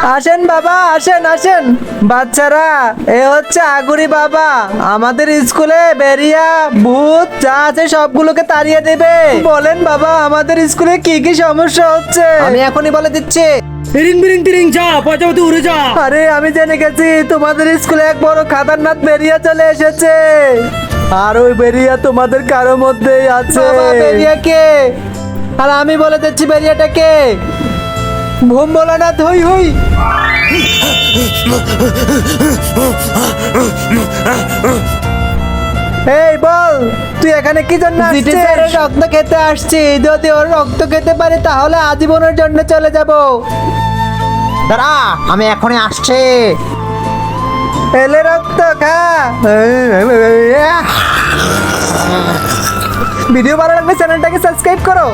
আসেন বাবা, আসেন আসেন। বাচ্চারা, এ হচ্ছে আগুরি বাবা। আমাদের স্কুলে বেরিয়া ভূত যা আছে সবগুলোকে তাড়িয়ে দেবে। বলেন বাবা, আমাদের স্কুলে কি কি সমস্যা হচ্ছে আমি এখনই বলে দিচ্ছি। রিং বিরিং টিরিং যা প্রজাপতি উড়ে যা। আরে আমি জেনে গেছি, তোমাদের স্কুলে এক বড় খাতারনাথ বেরিয়া চলে এসেছে। আর ওই বেরিয়া তোমাদের কারো মধ্যেই আছে। বেরিয়া কে? আর আমি বলে দিচ্ছি বেরিয়াটা কে। ভূম ভোলানাথ হই হই। এই বল, তুই এখানে কি জন্য আসছিস? রক্ত খেতে আসছি। যদি ওর রক্ত খেতে পারি তাহলে আজীবনের জন্য চলে যাব। দাঁড়া, আমি এখনই আসছি। এলে রক্ত খা। ভিডিও ভালো লাগলে চ্যানেলটাকে সাবস্ক্রাইব করো।